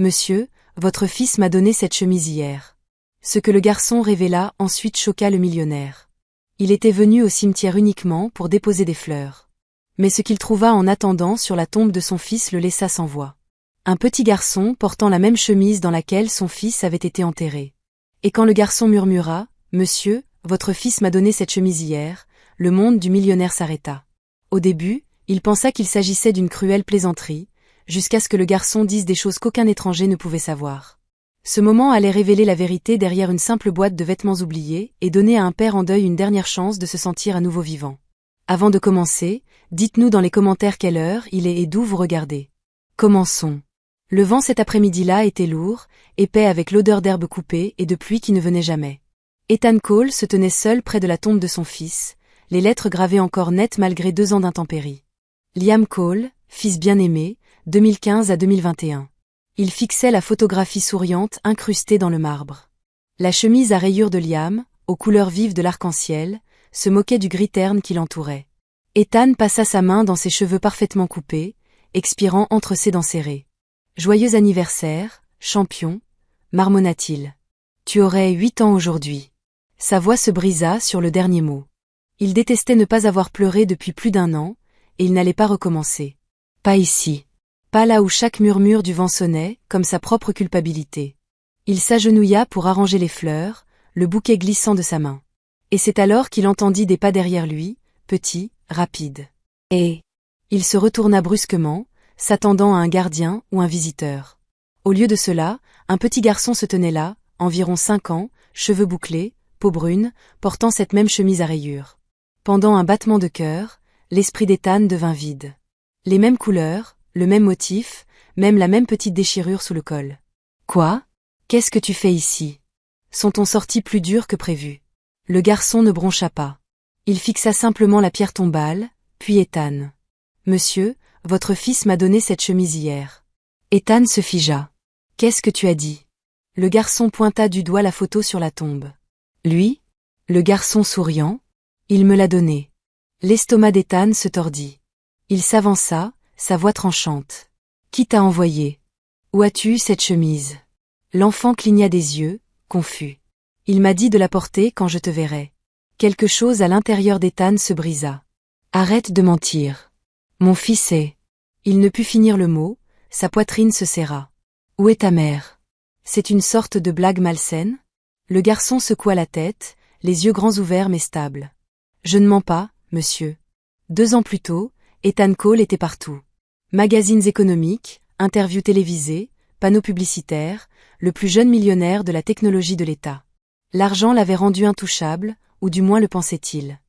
Monsieur, votre fils m'a donné cette chemise hier. Ce que le garçon révéla ensuite choqua le millionnaire. Il était venu au cimetière uniquement pour déposer des fleurs. Mais ce qu'il trouva en attendant sur la tombe de son fils le laissa sans voix. Un petit garçon portant la même chemise dans laquelle son fils avait été enterré. Et quand le garçon murmura « Monsieur, votre fils m'a donné cette chemise hier », le monde du millionnaire s'arrêta. Au début, il pensa qu'il s'agissait d'une cruelle plaisanterie, jusqu'à ce que le garçon dise des choses qu'aucun étranger ne pouvait savoir. Ce moment allait révéler la vérité derrière une simple boîte de vêtements oubliés et donner à un père en deuil une dernière chance de se sentir à nouveau vivant. Avant de commencer, dites-nous dans les commentaires quelle heure il est et d'où vous regardez. Commençons. Le vent cet après-midi-là était lourd, épais avec l'odeur d'herbe coupée et de pluie qui ne venait jamais. Ethan Cole se tenait seul près de la tombe de son fils, les lettres gravées encore nettes malgré 2 ans d'intempéries. Liam Cole, fils bien-aimé, 2015 à 2021. Il fixait la photographie souriante incrustée dans le marbre. La chemise à rayures de Liam, aux couleurs vives de l'arc-en-ciel, se moquait du gris terne qui l'entourait. Ethan passa sa main dans ses cheveux parfaitement coupés, expirant entre ses dents serrées. « Joyeux anniversaire, champion », marmonna-t-il. « Tu aurais 8 ans aujourd'hui. » Sa voix se brisa sur le dernier mot. Il détestait ne pas avoir pleuré depuis plus d'1 an, et il n'allait pas recommencer. Pas ici. Pas là où chaque murmure du vent sonnait, comme sa propre culpabilité. Il s'agenouilla pour arranger les fleurs, le bouquet glissant de sa main. Et c'est alors qu'il entendit des pas derrière lui, petits, rapides. Et il se retourna brusquement, s'attendant à un gardien ou un visiteur. Au lieu de cela, un petit garçon se tenait là, environ 5 ans, cheveux bouclés, peau brune, portant cette même chemise à rayures. Pendant un battement de cœur, l'esprit d'Ethan devint vide. Les mêmes couleurs, le même motif, même la même petite déchirure sous le col. « Quoi ? Qu'est-ce que tu fais ici ?» Son ton sortit plus dur que prévu. Le garçon ne broncha pas. Il fixa simplement la pierre tombale, puis Ethan. « Monsieur, votre fils m'a donné cette chemise hier. » Ethan se figea. « Qu'est-ce que tu as dit ?» Le garçon pointa du doigt la photo sur la tombe. « Lui ? » Le garçon souriant. « Il me l'a donnée. » L'estomac d'Ethan se tordit. Il s'avança, sa voix tranchante. « Qui t'a envoyé ? Où as-tu eu cette chemise ?» L'enfant cligna des yeux, confus. « Il m'a dit de la porter quand je te verrai. » Quelque chose à l'intérieur d'Ethan se brisa. « Arrête de mentir. Mon fils est... » Il ne put finir le mot, sa poitrine se serra. « Où est ta mère ? » C'est une sorte de blague malsaine ? Le garçon secoua la tête, les yeux grands ouverts mais stables. « Je ne mens pas, monsieur. 2 ans plus tôt, Ethan Cole était partout. Magazines économiques, interviews télévisées, panneaux publicitaires, le plus jeune millionnaire de la technologie de l'État. L'argent l'avait rendu intouchable, ou du moins le pensait-il.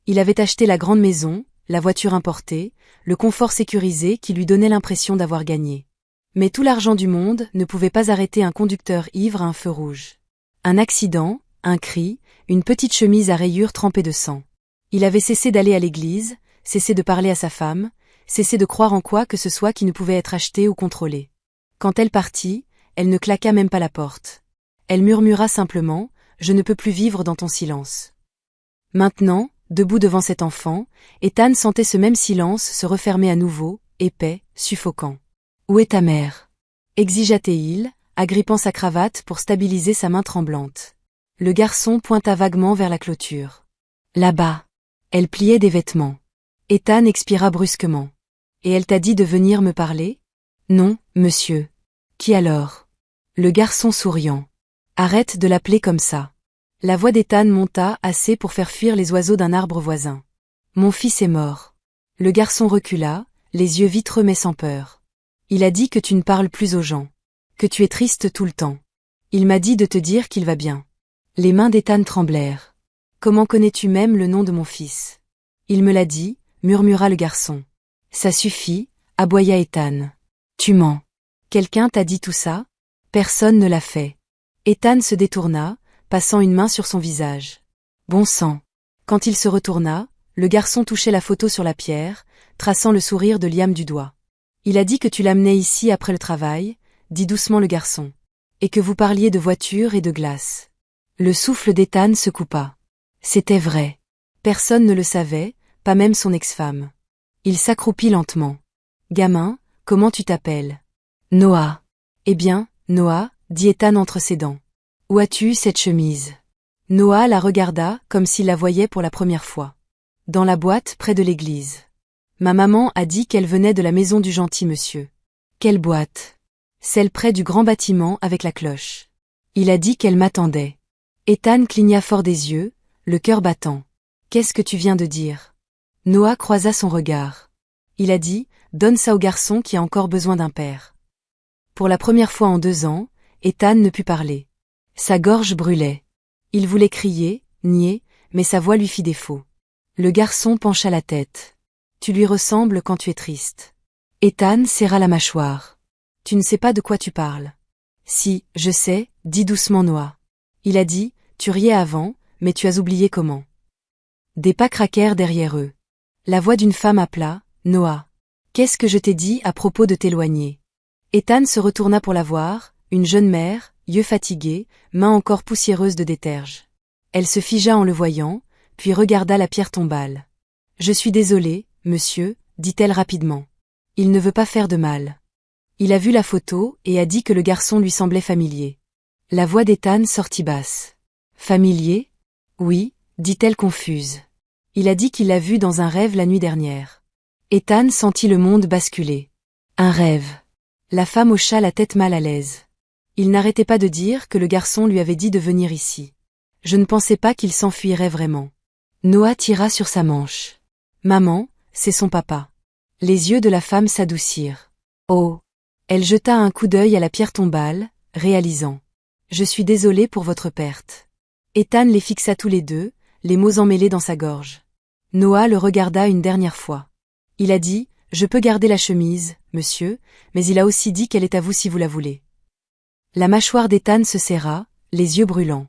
Il avait acheté la grande maison, la voiture importée, le confort sécurisé qui lui donnait l'impression d'avoir gagné. Mais tout l'argent du monde ne pouvait pas arrêter un conducteur ivre à un feu rouge. Un accident, un cri, une petite chemise à rayures trempée de sang. Il avait cessé d'aller à l'église, cessé de parler à sa femme, cessé de croire en quoi que ce soit qui ne pouvait être acheté ou contrôlé. Quand elle partit, elle ne claqua même pas la porte. Elle murmura simplement « Je ne peux plus vivre dans ton silence ». Maintenant, debout devant cet enfant, Ethan sentait ce même silence se refermer à nouveau, épais, suffocant. « Où est ta mère ?» exigea-t-il, agrippant sa cravate pour stabiliser sa main tremblante. Le garçon pointa vaguement vers la clôture. « Là-bas. » Elle pliait des vêtements. Ethan expira brusquement. « Et elle t'a dit de venir me parler ? » « Non, monsieur. »« Qui alors ?» Le garçon souriant. « Arrête de l'appeler comme ça. » La voix d'Ethan monta assez pour faire fuir les oiseaux d'un arbre voisin. « Mon fils est mort. » Le garçon recula, les yeux vitreux mais sans peur. « Il a dit que tu ne parles plus aux gens. Que tu es triste tout le temps. Il m'a dit de te dire qu'il va bien. » Les mains d'Ethan tremblèrent. « Comment connais-tu même le nom de mon fils ? » Il me l'a dit, murmura le garçon. « Ça suffit, » aboya Ethan. « Tu mens. Quelqu'un t'a dit tout ça ? Personne ne l'a fait. » Ethan se détourna, passant une main sur son visage. Bon sang. Quand il se retourna, le garçon touchait la photo sur la pierre, traçant le sourire de Liam du doigt. « Il a dit que tu l'amenais ici après le travail, » dit doucement le garçon. « Et que vous parliez de voitures et de glace. » Le souffle d'Ethan se coupa. C'était vrai. Personne ne le savait, pas même son ex-femme. Il s'accroupit lentement. « Gamin, comment tu t'appelles ? » « Noah. » Eh bien, Noah, dit Ethan entre ses dents. Où as-tu eu cette chemise? Noah la regarda comme s'il la voyait pour la première fois. Dans la boîte près de l'église. Ma maman a dit qu'elle venait de la maison du gentil monsieur. Quelle boîte? Celle près du grand bâtiment avec la cloche. Il a dit qu'elle m'attendait. Ethan cligna fort des yeux, le cœur battant. Qu'est-ce que tu viens de dire? Noah croisa son regard. Il a dit, donne ça au garçon qui a encore besoin d'un père. Pour la première fois en 2 ans, Ethan ne put parler. Sa gorge brûlait. Il voulait crier, nier, mais sa voix lui fit défaut. Le garçon pencha la tête. Tu lui ressembles quand tu es triste. Ethan serra la mâchoire. Tu ne sais pas de quoi tu parles. Si, je sais, dit doucement Noah. Il a dit, tu riais avant, mais tu as oublié comment. Des pas craquèrent derrière eux. La voix d'une femme appela, Noah. Qu'est-ce que je t'ai dit à propos de t'éloigner? Ethan se retourna pour la voir, une jeune mère, yeux fatigués, mains encore poussiéreuses de déterge. Elle se figea en le voyant, puis regarda la pierre tombale. Je suis désolée, monsieur, dit-elle rapidement. Il ne veut pas faire de mal. Il a vu la photo et a dit que le garçon lui semblait familier. La voix d'Ethan sortit basse. Familier? Oui, dit-elle confuse. Il a dit qu'il l'a vu dans un rêve la nuit dernière. Ethan sentit le monde basculer. Un rêve. La femme hocha la tête mal à l'aise. Il n'arrêtait pas de dire que le garçon lui avait dit de venir ici. Je ne pensais pas qu'il s'enfuirait vraiment. Noah tira sur sa manche. Maman, c'est son papa. Les yeux de la femme s'adoucirent. Oh! Elle jeta un coup d'œil à la pierre tombale, réalisant. Je suis désolée pour votre perte. Ethan les fixa tous les deux, les mots emmêlés dans sa gorge. Noah le regarda une dernière fois. Il a dit, je peux garder la chemise, monsieur, mais il a aussi dit qu'elle est à vous si vous la voulez. La mâchoire d'Ethan se serra, les yeux brûlants.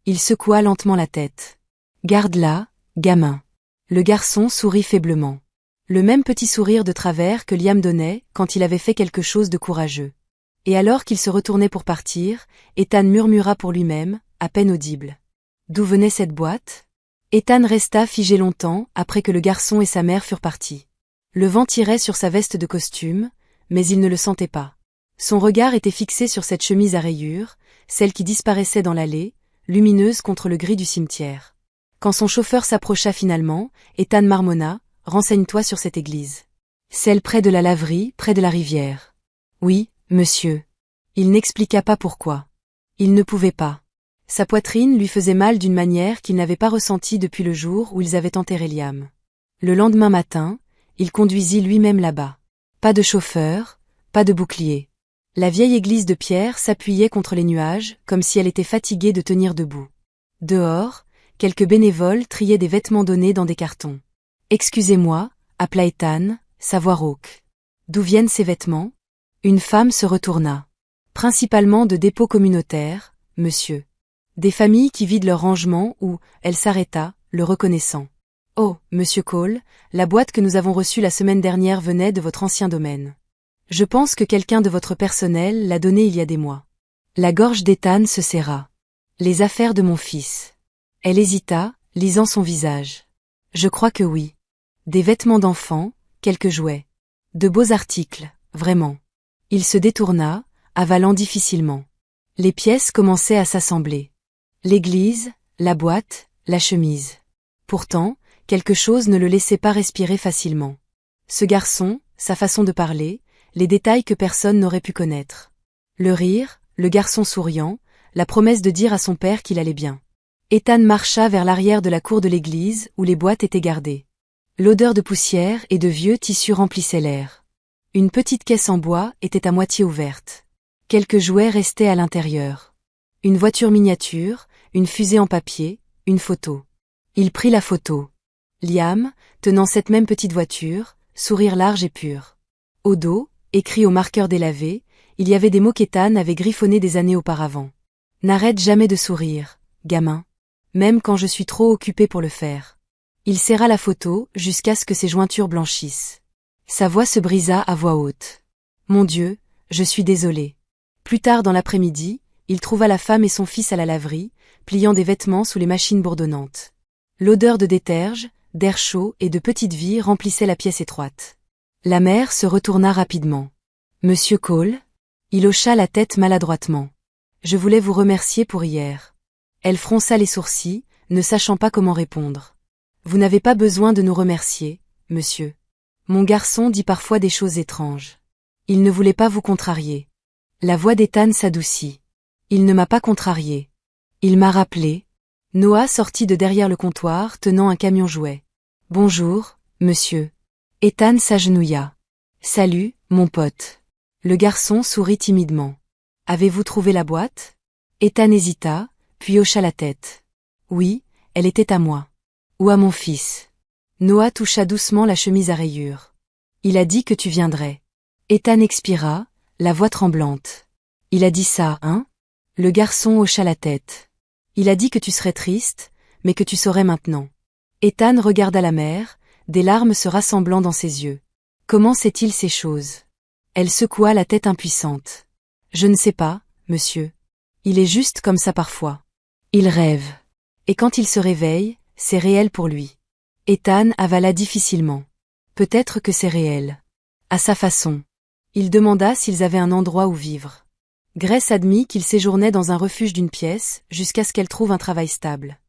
Il secoua lentement la tête. Garde-la, gamin. Le garçon sourit faiblement. Le même petit sourire de travers que Liam donnait quand il avait fait quelque chose de courageux. Et alors qu'il se retournait pour partir, Ethan murmura pour lui-même, à peine audible. D'où venait cette boîte? Ethan resta figé longtemps après que le garçon et sa mère furent partis. Le vent tirait sur sa veste de costume, mais il ne le sentait pas. Son regard était fixé sur cette chemise à rayures, celle qui disparaissait dans l'allée, lumineuse contre le gris du cimetière. Quand son chauffeur s'approcha finalement, Ethan marmonna, renseigne-toi sur cette église. Celle près de la laverie, près de la rivière. Oui, monsieur. Il n'expliqua pas pourquoi. Il ne pouvait pas. Sa poitrine lui faisait mal d'une manière qu'il n'avait pas ressentie depuis le jour où ils avaient enterré Liam. Le lendemain matin, il conduisit lui-même là-bas. Pas de chauffeur, pas de bouclier. La vieille église de pierre s'appuyait contre les nuages, comme si elle était fatiguée de tenir debout. Dehors, quelques bénévoles triaient des vêtements donnés dans des cartons. Excusez-moi, appela Ethan, sa voix rauque. D'où viennent ces vêtements? Une femme se retourna. Principalement de dépôts communautaires, monsieur. Des familles qui vident leurs rangements ou, elle s'arrêta, le reconnaissant. Oh, monsieur Cole, la boîte que nous avons reçue la semaine dernière venait de votre ancien domaine. Je pense que quelqu'un de votre personnel l'a donnée il y a des mois. La gorge d'Ethan se serra. Les affaires de mon fils. Elle hésita, lisant son visage. Je crois que oui. Des vêtements d'enfant, quelques jouets. De beaux articles, vraiment. Il se détourna, avalant difficilement. Les pièces commençaient à s'assembler. L'église, la boîte, la chemise. Pourtant, quelque chose ne le laissait pas respirer facilement. Ce garçon, sa façon de parler, les détails que personne n'aurait pu connaître. Le rire, le garçon souriant, la promesse de dire à son père qu'il allait bien. Ethan marcha vers l'arrière de la cour de l'église où les boîtes étaient gardées. L'odeur de poussière et de vieux tissus remplissait l'air. Une petite caisse en bois était à moitié ouverte. Quelques jouets restaient à l'intérieur. Une voiture miniature, une fusée en papier, une photo. Il prit la photo. Liam, tenant cette même petite voiture, sourire large et pur. Au dos, écrit au marqueur délavé, il y avait des mots qu'Ethan avait griffonnés des années auparavant. N'arrête jamais de sourire, gamin. Même quand je suis trop occupé pour le faire. Il serra la photo jusqu'à ce que ses jointures blanchissent. Sa voix se brisa à voix haute. Mon Dieu, je suis désolé. Plus tard dans l'après-midi, il trouva la femme et son fils à la laverie, pliant des vêtements sous les machines bourdonnantes. L'odeur de déterge, d'air chaud et de petite vie remplissait la pièce étroite. La mère se retourna rapidement. Monsieur Cole? Il hocha la tête maladroitement. Je voulais vous remercier pour hier. Elle fronça les sourcils, ne sachant pas comment répondre. Vous n'avez pas besoin de nous remercier, monsieur. Mon garçon dit parfois des choses étranges. Il ne voulait pas vous contrarier. La voix d'Ethan s'adoucit. Il ne m'a pas contrarié. Il m'a rappelé. Noah sortit de derrière le comptoir tenant un camion jouet. Bonjour, monsieur. Ethan s'agenouilla. Salut, mon pote. Le garçon sourit timidement. Avez-vous trouvé la boîte? Ethan hésita, puis hocha la tête. Oui, elle était à moi. Ou à mon fils. Noah toucha doucement la chemise à rayures. Il a dit que tu viendrais. Ethan expira, la voix tremblante. Il a dit ça, hein? Le garçon hocha la tête. Il a dit que tu serais triste, mais que tu saurais maintenant. Ethan regarda la mère, des larmes se rassemblant dans ses yeux. Comment sait-il ces choses? Elle secoua la tête impuissante. Je ne sais pas, monsieur. Il est juste comme ça parfois. Il rêve. Et quand il se réveille, c'est réel pour lui. Ethan avala difficilement. Peut-être que c'est réel. À sa façon. Il demanda s'ils avaient un endroit où vivre. Grace admit qu'il séjournait dans un refuge d'une pièce, jusqu'à ce qu'elle trouve un travail stable.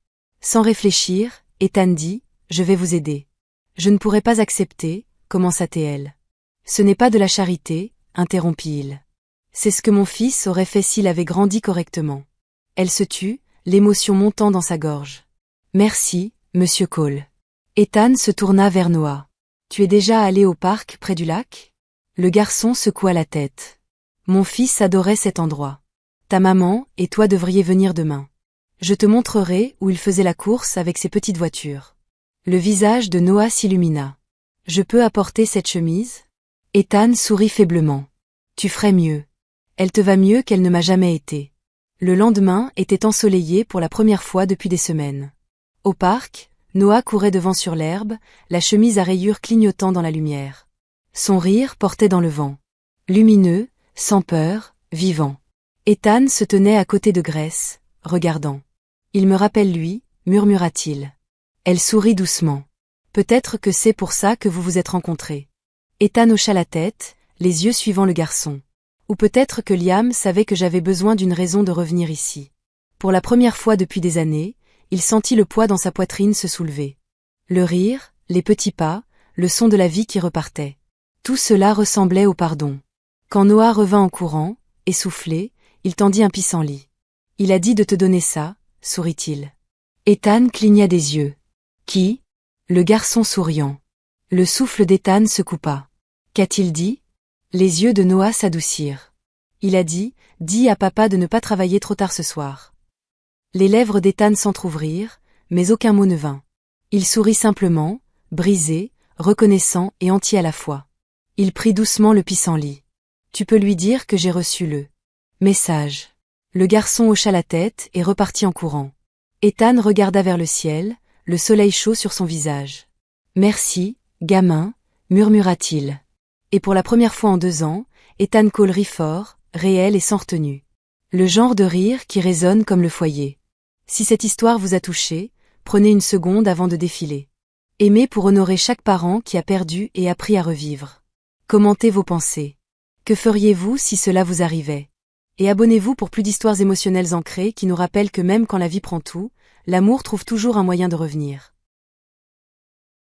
Sans réfléchir, Ethan dit, je vais vous aider. Je ne pourrais pas accepter, commença-t-elle. Ce n'est pas de la charité, interrompit-il. C'est ce que mon fils aurait fait s'il avait grandi correctement. Elle se tut, l'émotion montant dans sa gorge. Merci, monsieur Cole. Ethan se tourna vers Noah. Tu es déjà allé au parc près du lac? Le garçon secoua la tête. Mon fils adorait cet endroit. Ta maman et toi devriez venir demain. Je te montrerai où il faisait la course avec ses petites voitures. Le visage de Noah s'illumina. Je peux apporter cette chemise? Ethan sourit faiblement. Tu ferais mieux. Elle te va mieux qu'elle ne m'a jamais été. Le lendemain était ensoleillé pour la première fois depuis des semaines. Au parc, Noah courait devant sur l'herbe, la chemise à rayures clignotant dans la lumière. Son rire portait dans le vent. Lumineux, sans peur, vivant. Ethan se tenait à côté de Grace, regardant. Il me rappelle lui, murmura-t-il. Elle sourit doucement. Peut-être que c'est pour ça que vous vous êtes rencontrés. Ethan hocha la tête, les yeux suivant le garçon. Ou peut-être que Liam savait que j'avais besoin d'une raison de revenir ici. Pour la première fois depuis des années, il sentit le poids dans sa poitrine se soulever. Le rire, les petits pas, le son de la vie qui repartait. Tout cela ressemblait au pardon. Quand Noah revint en courant, essoufflé, il tendit un pissenlit. Il a dit de te donner ça, sourit-il. Ethan cligna des yeux. Qui? Le garçon souriant. Le souffle d'Ethan se coupa. Qu'a-t-il dit? Les yeux de Noah s'adoucirent. Il a dit, dis à papa de ne pas travailler trop tard ce soir. Les lèvres d'Ethan s'entr'ouvrirent, mais aucun mot ne vint. Il sourit simplement, brisé, reconnaissant et entier à la fois. Il prit doucement le pissenlit. Tu peux lui dire que j'ai reçu le message. Le garçon hocha la tête et repartit en courant. Ethan regarda vers le ciel, le soleil chaud sur son visage. Merci, gamin, murmura-t-il. Et pour la première fois en 2 ans, Ethan Cole rit fort, réel et sans retenue. Le genre de rire qui résonne comme le foyer. Si cette histoire vous a touché, prenez une seconde avant de défiler. Aimez pour honorer chaque parent qui a perdu et appris à revivre. Commentez vos pensées. Que feriez-vous si cela vous arrivait? Et abonnez-vous pour plus d'histoires émotionnelles ancrées qui nous rappellent que même quand la vie prend tout, l'amour trouve toujours un moyen de revenir.